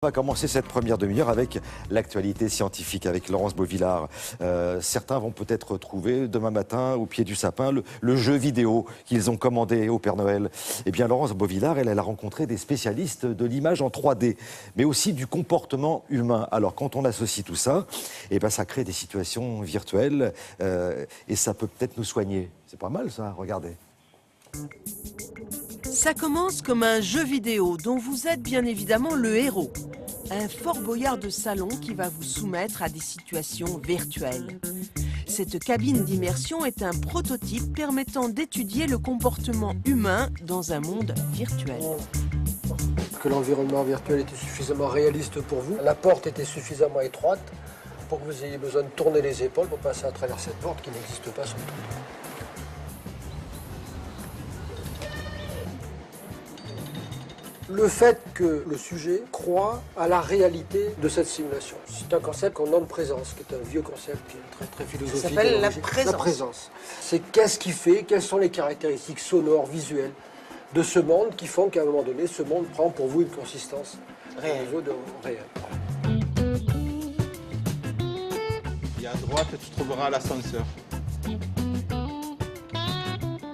On va commencer cette première demi-heure avec l'actualité scientifique, avec Laurence Beauvillard. Certains vont peut-être trouver demain matin au pied du sapin le jeu vidéo qu'ils ont commandé au Père Noël. Eh bien, Laurence Beauvillard, elle a rencontré des spécialistes de l'image en 3D, mais aussi du comportement humain. Alors, quand on associe tout ça, eh ben, ça crée des situations virtuelles et ça peut peut-être nous soigner. C'est pas mal ça, regardez. Ça commence comme un jeu vidéo dont vous êtes bien évidemment le héros. Un Fort Boyard de salon qui va vous soumettre à des situations virtuelles. Cette cabine d'immersion est un prototype permettant d'étudier le comportement humain dans un monde virtuel. Que l'environnement virtuel était suffisamment réaliste pour vous. La porte était suffisamment étroite pour que vous ayez besoin de tourner les épaules pour passer à travers cette porte qui n'existe pas sur le trou. Le fait que le sujet croit à la réalité de cette simulation. C'est un concept qu'on nomme présence, qui est un vieux concept qui est très philosophique. Ça s'appelle la présence. La présence. C'est qu'est-ce qui fait, quelles sont les caractéristiques sonores, visuelles de ce monde qui font qu'à un moment donné, ce monde prend pour vous une consistance réelle. Et à droite, tu trouveras l'ascenseur.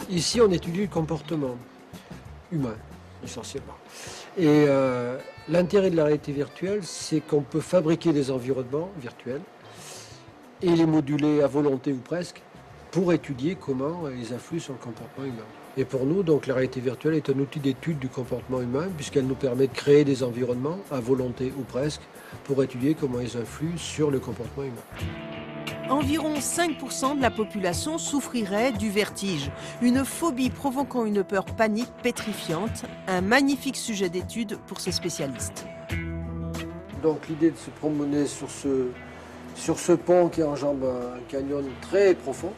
Ici, on étudie le comportement humain, essentiellement. Et l'intérêt de la réalité virtuelle, c'est qu'on peut fabriquer des environnements virtuels et les moduler à volonté ou presque pour étudier comment ils influent sur le comportement humain. Et pour nous, donc, la réalité virtuelle est un outil d'étude du comportement humain puisqu'elle nous permet de créer des environnements à volonté ou presque pour étudier comment ils influent sur le comportement humain. Environ 5% de la population souffrirait du vertige, une phobie provoquant une peur panique pétrifiante, un magnifique sujet d'étude pour ces spécialistes. Donc l'idée de se promener sur ce pont qui enjambe un canyon très profond,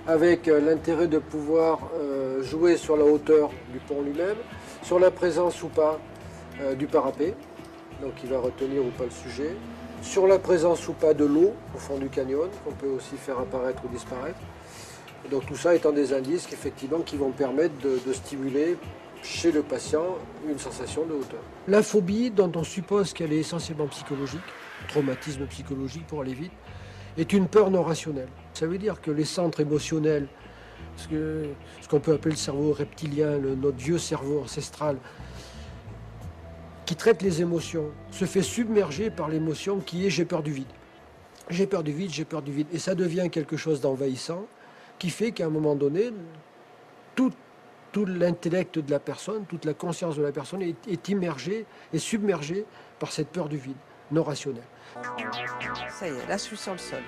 avec l'intérêt de pouvoir jouer sur la hauteur du pont lui-même, sur la présence ou pas du parapet, donc il va retenir ou pas le sujet, sur la présence ou pas de l'eau au fond du canyon, qu'on peut aussi faire apparaître ou disparaître. Et donc tout ça étant des indices qui vont permettre de stimuler chez le patient une sensation de hauteur. La phobie, dont on suppose qu'elle est essentiellement psychologique, traumatisme psychologique pour aller vite, est une peur non rationnelle. Ça veut dire que les centres émotionnels, ce qu'on peut appeler le cerveau reptilien, notre vieux cerveau ancestral, qui traite les émotions, se fait submerger par l'émotion qui est « j'ai peur du vide ». J'ai peur du vide, j'ai peur du vide. Et ça devient quelque chose d'envahissant qui fait qu'à un moment donné, tout l'intellect de la personne, toute la conscience de la personne est immergée et submergée par cette peur du vide, non rationnelle. Ça y est, là je suis sur le sol.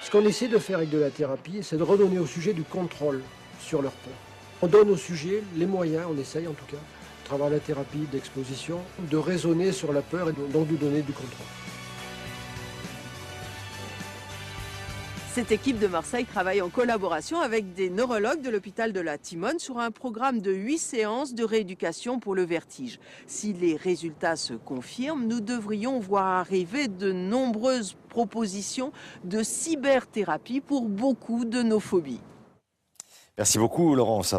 Ce qu'on essaie de faire avec de la thérapie, c'est de redonner au sujet du contrôle sur leur peur. On donne au sujet les moyens, on essaye en tout cas, à travers la thérapie d'exposition, de raisonner sur la peur et donc de lui donner du contrôle. Cette équipe de Marseille travaille en collaboration avec des neurologues de l'hôpital de la Timone sur un programme de 8 séances de rééducation pour le vertige. Si les résultats se confirment, nous devrions voir arriver de nombreuses propositions de cyberthérapie pour beaucoup de nos phobies. Merci beaucoup, Laurence.